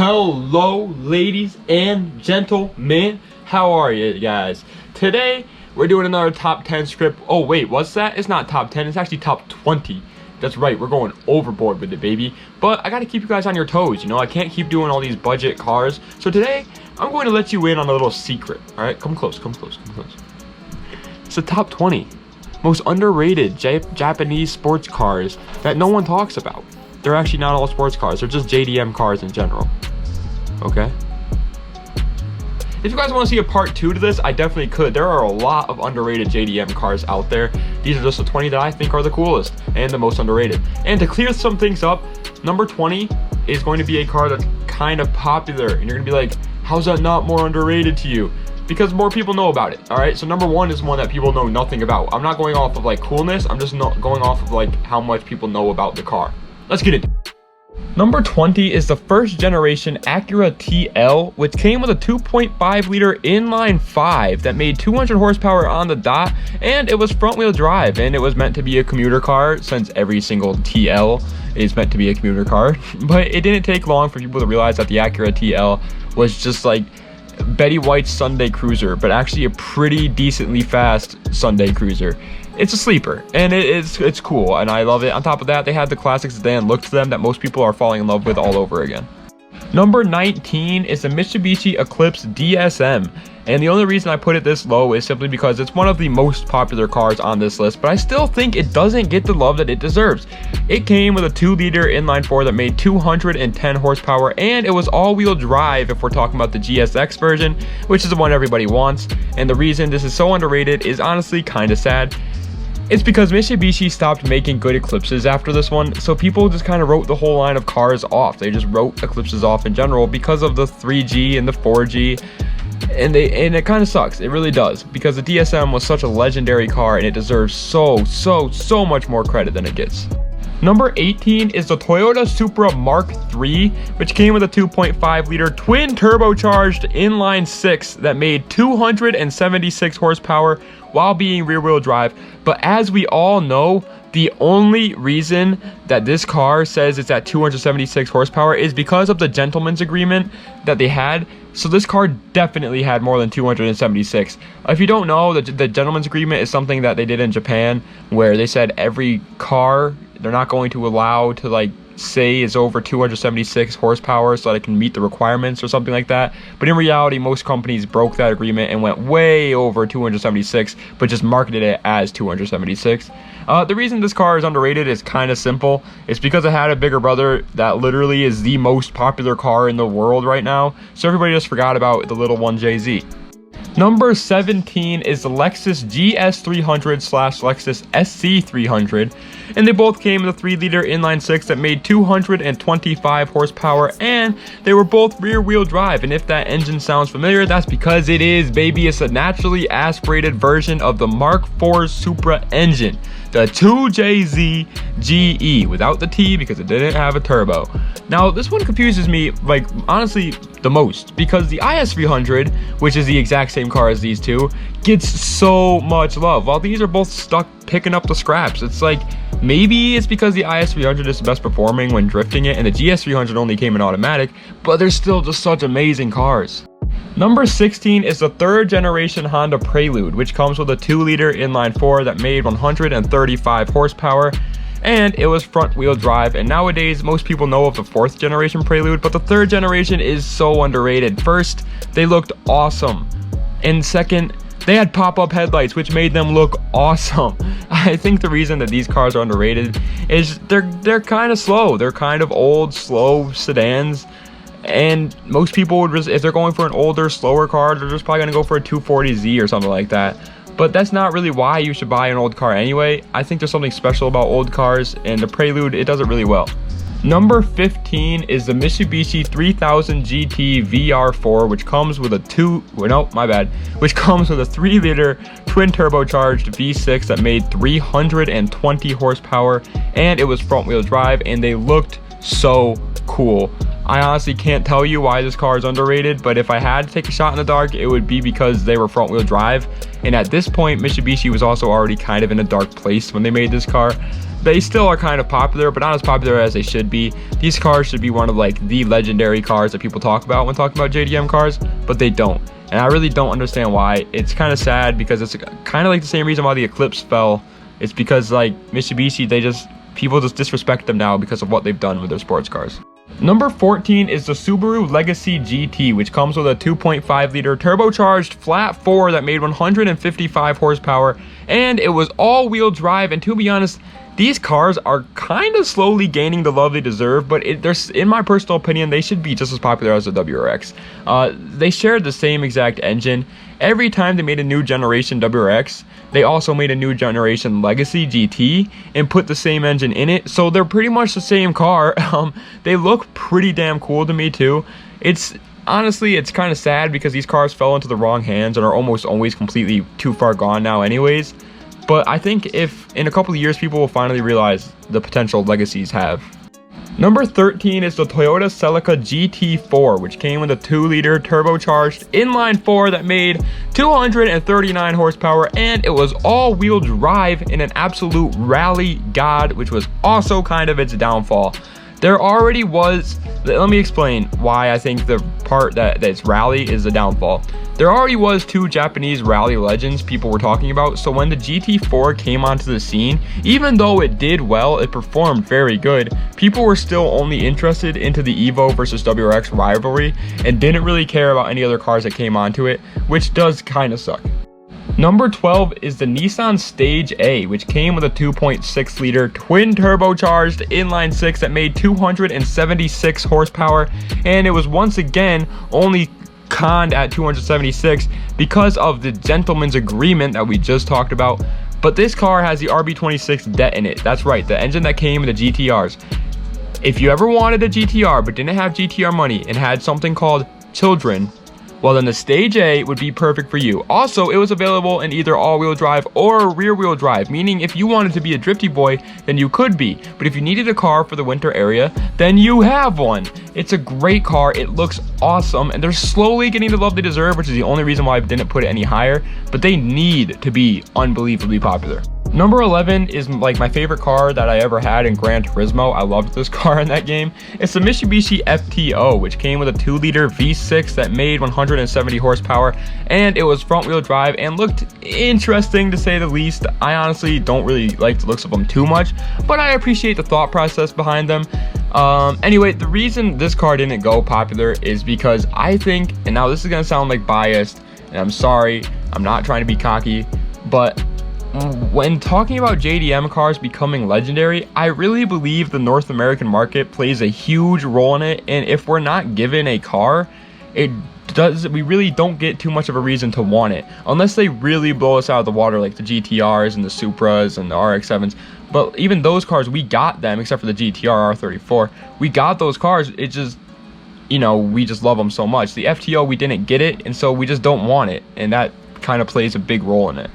Hello ladies and gentlemen, how are you guys? Today we're doing another top 10 script. Oh wait, what's that? It's not top 10, it's actually top 20. That's right, we're going overboard with it, baby. But I gotta keep you guys on your toes, you know, I can't keep doing all these budget cars. So today I'm going to let you in on a little secret. All right, come close, come close, come close. It's the top 20 most underrated Japanese sports cars that no one talks about. They're actually not all sports cars, they're just JDM cars in general. Okay? If you guys want to see a part 2 to this, I definitely could. There are a lot of underrated JDM cars out there. These are just the 20 that I think are the coolest and the most underrated. And to clear some things up, number 20 is going to be a car that's kind of popular. And you're going to be like, how's that not more underrated to you? Because more people know about it. All right, so number 1 is one that people know nothing about. I'm not going off of like coolness, I'm just not going off of like how much people know about the car. Let's get it. Number 20 is the first generation Acura TL, which came with a 2.5 liter inline 5 that made 200 horsepower on the dot, and it was front wheel drive, and it was meant to be a commuter car since every single TL is meant to be a commuter car. But it didn't take long for people to realize that the Acura TL was just like Betty White's Sunday cruiser, but actually a pretty decently fast Sunday cruiser. It's a sleeper, and it's cool, and I love it. On top of that, they had the classic sedan look to them that most people are falling in love with all over again. Number 19 is the Mitsubishi Eclipse DSM, and the only reason I put it this low is simply because it's one of the most popular cars on this list, but I still think it doesn't get the love that it deserves. It came with a 2-liter inline 4 that made 210 horsepower, and it was all-wheel drive if we're talking about the GSX version, which is the one everybody wants. And the reason this is so underrated is honestly kind of sad. It's because Mitsubishi stopped making good Eclipses after this one, so people just kind of wrote the whole line of cars off. They just wrote Eclipses off in general because of the 3G and the 4G, and it kind of sucks. It really does, because the DSM was such a legendary car and it deserves so much more credit than it gets. Number 18 is the Toyota Supra Mark III, which came with a 2.5 liter twin turbocharged inline 6 that made 276 horsepower while being rear wheel drive. But as we all know, the only reason that this car says it's at 276 horsepower is because of the gentleman's agreement that they had. So this car definitely had more than 276. If you don't know, the gentleman's agreement is something that they did in Japan, where they said every car they're not going to allow to like say is over 276 horsepower so that it can meet the requirements or something like that. But in reality, most companies broke that agreement and went way over 276, but just marketed it as 276. The reason this car is underrated is kind of simple. It's because it had a bigger brother that literally is the most popular car in the world right now, so everybody just forgot about the little 1JZ. Number 17 is the Lexus GS300/Lexus SC300, and they both came with a 3-liter inline 6 that made 225 horsepower, and they were both rear-wheel drive. And if that engine sounds familiar, that's because it is, baby. It's a naturally aspirated version of the Mark IV Supra engine, the 2JZ GE, without the T because it didn't have a turbo. Now, this one confuses me, like, honestly, the most, because the IS300, which is the exact same car as these two, gets so much love, while these are both stuck picking up the scraps. It's like, maybe it's because the IS300 is the best performing when drifting it, and the GS300 only came in automatic, but they're still just such amazing cars. Number 16 is the 3rd generation Honda Prelude, which comes with a 2-liter inline 4 that made 135 horsepower, and it was front wheel drive. And nowadays most people know of the 4th generation Prelude, but the 3rd generation is so underrated. First, they looked awesome, and second, they had pop-up headlights, which made them look awesome. I think the reason that these cars are underrated is they're kind of slow. They're kind of old, slow sedans, and most people would just, if they're going for an older, slower car, they're just probably gonna go for a 240Z or something like that. But that's not really why you should buy an old car anyway. I think there's something special about old cars, and the Prelude, it does it really well. Number 15 is the Mitsubishi 3000 GT VR4, which comes with a 3-liter twin turbocharged V6 that made 320 horsepower, and it was front wheel drive, and they looked so cool. I honestly can't tell you why this car is underrated, but if I had to take a shot in the dark, it would be because they were front wheel drive. And at this point, Mitsubishi was also already kind of in a dark place when they made this car. they still are kind of popular, but not as popular as they should be. These cars should be one of like the legendary cars that people talk about when talking about JDM cars, but they don't. And I really don't understand why. It's kind of sad because it's kind of like the same reason why the Eclipse fell. It's because like Mitsubishi, people just disrespect them now because of what they've done with their sports cars. Number 14 is the Subaru Legacy GT, which comes with a 2.5 liter turbocharged flat 4 that made 155 horsepower, and it was all-wheel drive. And to be honest, these cars are kind of slowly gaining the love they deserve, but in my personal opinion, they should be just as popular as the WRX. They shared the same exact engine. Every time they made a new generation WRX, they also made a new generation Legacy GT and put the same engine in it. So they're pretty much the same car. They look pretty damn cool to me too. Honestly, it's kind of sad because these cars fell into the wrong hands and are almost always completely too far gone now anyways. But I think if in a couple of years people will finally realize the potential Legacies have. Number 13 is the Toyota Celica GT4, which came with a 2 liter turbocharged inline 4 that made 239 horsepower, and it was all-wheel drive in an absolute rally god, which was also kind of its downfall. There already was, let me explain why I think the part that's rally is the downfall. There already was 2 Japanese rally legends people were talking about, so when the GT4 came onto the scene, even though it did well, it performed very good, people were still only interested into the Evo versus WRX rivalry and didn't really care about any other cars that came onto it, which does kind of suck. Number 12 is the Nissan Stagea, which came with a 2.6 liter twin turbocharged inline 6 that made 276 horsepower, and it was once again only conned at 276 because of the gentleman's agreement that we just talked about. But this car has the RB26 det in it. That's right, the engine that came with the GTRs. If you ever wanted a GTR but didn't have GTR money and had something called children, well then the Stagea would be perfect for you. Also, it was available in either all-wheel drive or rear-wheel drive, meaning if you wanted to be a drifty boy, then you could be. But if you needed a car for the winter area, then you have one. It's a great car, it looks awesome, and they're slowly getting the love they deserve, which is the only reason why I didn't put it any higher, but they need to be unbelievably popular. Number 11 is like my favorite car that I ever had in Gran Turismo. I loved this car in that game. It's the Mitsubishi FTO, which came with a 2 liter V6 that made 170 horsepower, and it was front wheel drive and looked interesting to say the least. I honestly don't really like the looks of them too much, but I appreciate the thought process behind them. Anyway, the reason this car didn't go popular is because I think, and now this is gonna sound like biased, and I'm sorry, I'm not trying to be cocky, but when talking about JDM cars becoming legendary, I really believe the North American market plays a huge role in it, and if we're not given a car, we really don't get too much of a reason to want it, unless they really blow us out of the water like the GTRs and the Supras and the RX-7s. But even those cars, we got them, except for the GTR R34. We got those cars, it just, you know, we just love them so much. The FTO, we didn't get it, and so we just don't want it, and that kind of plays a big role in it.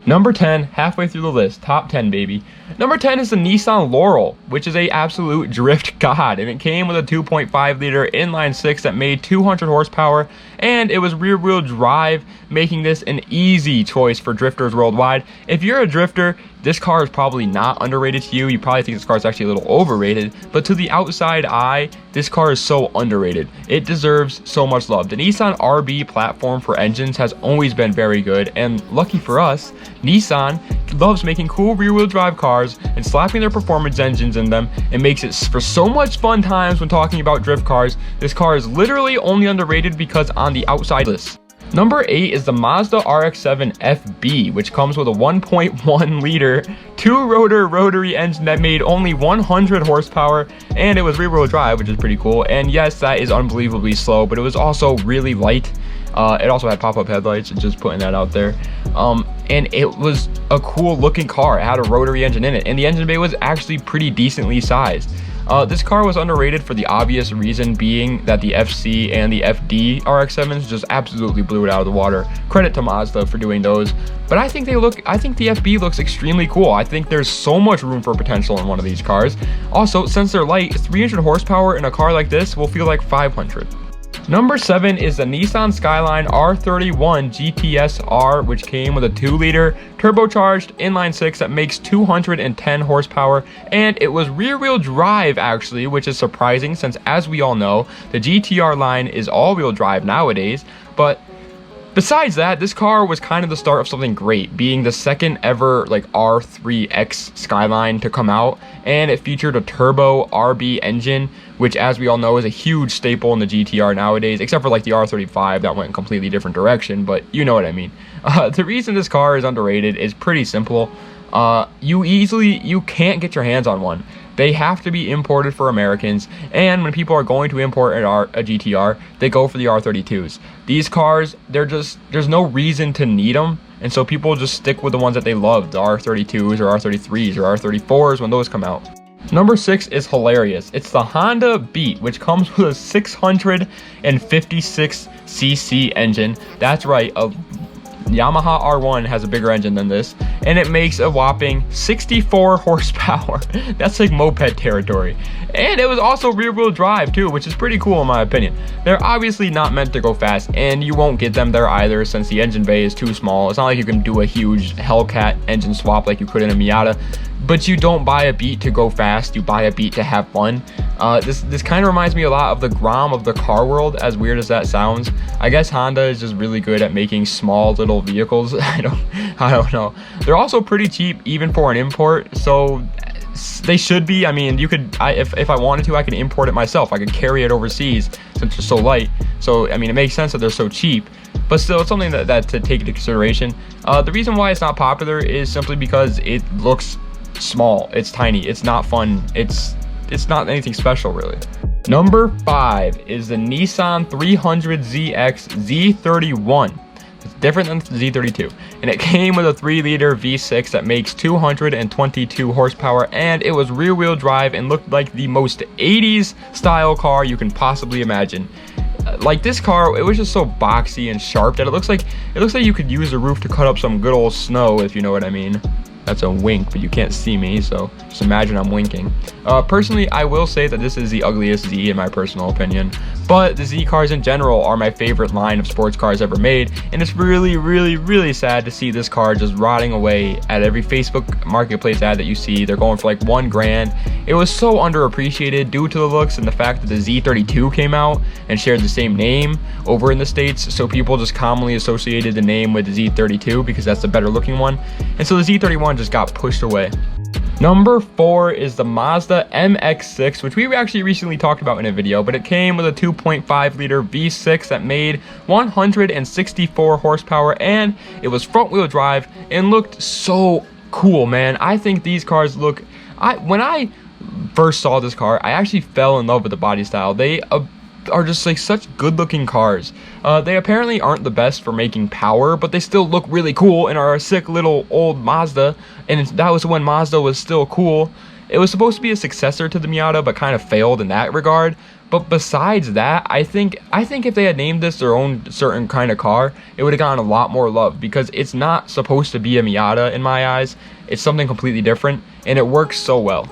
Number 10, halfway through the list, top 10 baby. Number 10 is the Nissan Laurel, which is a absolute drift god, and it came with a 2.5 liter inline 6 that made 200 horsepower, and it was rear wheel drive, making this an easy choice for drifters worldwide. If you're a drifter, this car is probably not underrated to you. You probably think this car is actually a little overrated, but to the outside eye, this car is so underrated. It deserves so much love. The Nissan RB platform for engines has always been very good, and lucky for us, Nissan loves making cool rear-wheel drive cars and slapping their performance engines in them, and makes it for so much fun times when talking about drift cars. This car is literally only underrated because on the outside list. Number 8 is the Mazda RX-7 FB, which comes with a 1.1 liter 2-rotor rotary engine that made only 100 horsepower, and it was rear-wheel drive, which is pretty cool. And yes, that is unbelievably slow, but it was also really light. It also had pop-up headlights, just putting that out there. And it was a cool looking car. It had a rotary engine in it, and the engine bay was actually pretty decently sized. This car was underrated for the obvious reason being that the FC and the FD RX-7s just absolutely blew it out of the water. Credit to Mazda for doing those. But I think the FB looks extremely cool. I think there's so much room for potential in one of these cars. Also, since they're light, 300 horsepower in a car like this will feel like 500. Number 7 is the Nissan Skyline R31 GTS-R, which came with a 2-liter turbocharged inline-6 that makes 210 horsepower, and it was rear-wheel drive actually, which is surprising since, as we all know, the GT-R line is all-wheel drive nowadays. But besides that, this car was kind of the start of something great, being the second ever like R3X Skyline to come out, and it featured a turbo RB engine, which, as we all know, is a huge staple in the GT-R nowadays, except for like the R35 that went in a completely different direction, but you know what I mean. The reason this car is underrated is pretty simple. You can't get your hands on one. They have to be imported for Americans, and when people are going to import a GT-R, they go for the R32s. These cars, there's no reason to need them, and so people just stick with the ones that they love, the R32s or R33s or R34s when those come out. Number 6 is hilarious. It's the Honda Beat, which comes with a 656cc engine. That's right, a Yamaha R1 has a bigger engine than this, and it makes a whopping 64 horsepower. That's like moped territory. And it was also rear-wheel drive too, which is pretty cool in my opinion. They're obviously not meant to go fast, and you won't get them there either since the engine bay is too small. It's not like you can do a huge Hellcat engine swap like you could in a Miata. But you don't buy a Beat to go fast, you buy a Beat to have fun. This kind of reminds me a lot of the Grom of the car world, as weird as that sounds. I guess Honda is just really good at making small little vehicles. I don't know. They're also pretty cheap even for an import, so they should be. I mean, if I wanted to, I could import it myself. I could carry it overseas since they're so light. So I mean, it makes sense that they're so cheap. But still, it's something that to take into consideration. The reason why it's not popular is simply because it looks small. It's tiny. It's not fun. It's not anything special really. Number 5 is the Nissan 300ZX Z31. It's different than the Z32, and it came with a 3-liter V6 that makes 222 horsepower, and it was rear-wheel drive and looked like the most 80s style car you can possibly imagine. Like, this car, it was just so boxy and sharp that it looks like you could use the roof to cut up some good old snow, if you know what I mean. That's a wink, but you can't see me, so just imagine I'm winking. Personally, I will say that this is the ugliest Z in my personal opinion, but the Z cars in general are my favorite line of sports cars ever made, and it's really, really, really sad to see this car just rotting away at every Facebook Marketplace ad that you see. They're going for like $1 grand. It was so underappreciated due to the looks and the fact that the Z32 came out and shared the same name over in the States, so people just commonly associated the name with the Z32 because that's the better looking one, and so the Z31 just got pushed away. Number 4 is the Mazda MX-6, which we actually recently talked about in a video, but it came with a 2.5-liter V6 that made 164 horsepower, and it was front-wheel drive and looked so cool, man. I think these cars look... When I first saw this car, I actually fell in love with the body style. They are just like such good looking cars. They apparently aren't the best for making power, but they still look really cool and are a sick little old Mazda, and that was when Mazda was still cool. It was supposed to be a successor to the Miata, but kind of failed in that regard. But besides that, I think if they had named this their own certain kind of car, it would have gotten a lot more love, because it's not supposed to be a Miata in my eyes. It's something completely different, and it works so well.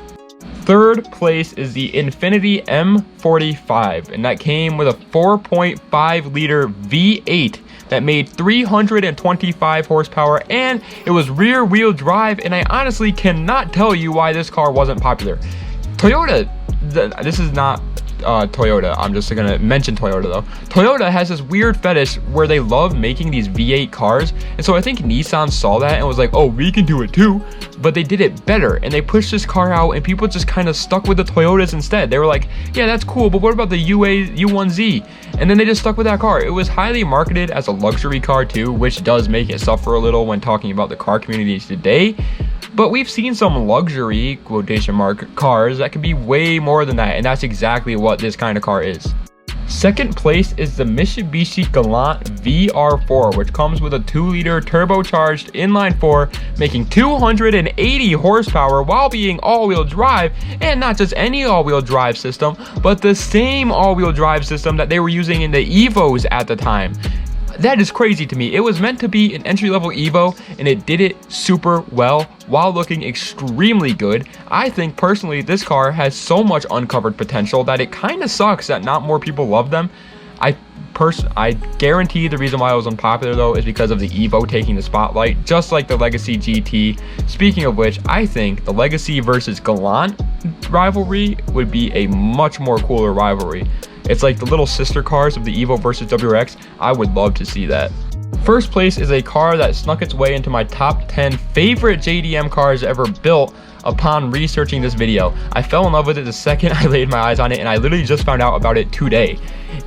Third place is the Infiniti M45, and that came with a 4.5-liter V8 that made 325 horsepower, and it was rear-wheel drive, and I honestly cannot tell you why this car wasn't popular. Toyota, this is not Toyota, I'm just gonna mention Toyota though. Toyota has this weird fetish where they love making these V8 cars, and so I think Nissan saw that and was like, oh, we can do it too, but they did it better, and they pushed this car out, and people just kind of stuck with the Toyotas instead. They were like, yeah, that's cool, but what about the U1Z? And then they just stuck with that car. It was highly marketed as a luxury car too, which does make it suffer a little when talking about the car community today. But we've seen some luxury, quotation mark, cars that can be way more than that, and that's exactly what this kind of car is. Second place is the Mitsubishi Galant VR4, which comes with a 2-liter turbocharged inline-4, making 280 horsepower while being all-wheel drive, and not just any all-wheel drive system, but the same all-wheel drive system that they were using in the Evos at the time. That is crazy to me. It was meant to be an entry-level Evo, and it did it super well while looking extremely good. I think personally this car has so much uncovered potential that it kind of sucks that not more people love them. I guarantee the reason why it was unpopular though is because of the Evo taking the spotlight, just like the Legacy GT. Speaking of which, I think the Legacy versus Galant rivalry would be a much more cooler rivalry. It's like the little sister cars of the Evo versus WRX. I would love to see that. First place is a car that snuck its way into my top 10 favorite JDM cars ever built upon researching this video. I fell in love with it the second I laid my eyes on it, and I literally just found out about it today.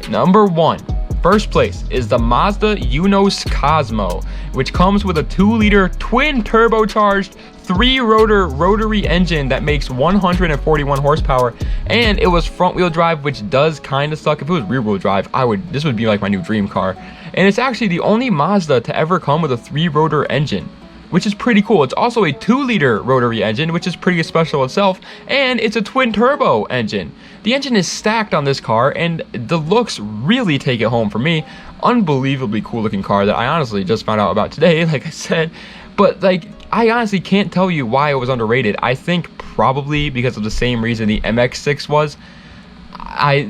Number 1. First place is the Mazda Eunos Cosmo, which comes with a 2-liter twin turbocharged 3-rotor rotary engine that makes 141 horsepower, and it was front-wheel drive, which does kind of suck. If it was rear-wheel drive, this would be like my new dream car. And it's actually the only Mazda to ever come with a 3-rotor engine, which is pretty cool. It's also a 2-liter rotary engine, which is pretty special itself, and it's a twin turbo engine. The engine is stacked on this car, and the looks really take it home for me. Unbelievably cool looking car that I honestly just found out about today, like I said. But like, I honestly can't tell you why it was underrated. I think probably because of the same reason the MX-6 was.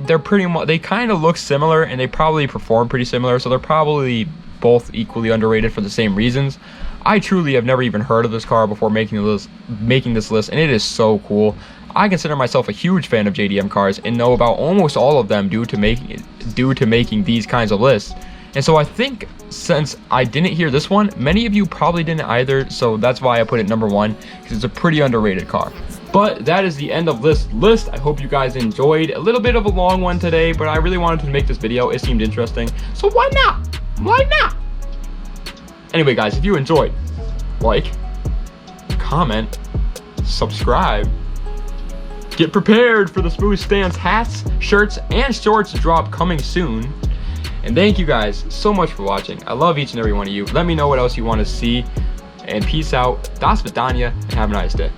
They're pretty much, they kind of look similar, and they probably perform pretty similar, so they're probably both equally underrated for the same reasons. I truly have never even heard of this car before making this list, and it is so cool. I consider myself a huge fan of JDM cars and know about almost all of them due to making these kinds of lists. And so I think since I didn't hear this one, many of you probably didn't either, so that's why I put it number 1, because it's a pretty underrated car. But that is the end of this list. I hope you guys enjoyed. A little bit of a long one today, but I really wanted to make this video. It seemed interesting, so why not? Why not? Anyway, guys, if you enjoyed, like, comment, subscribe. Get prepared for the SmoothStance hats, shirts, and shorts drop coming soon. And thank you guys so much for watching. I love each and every one of you. Let me know what else you want to see. And peace out. Das Vidania, and have a nice day.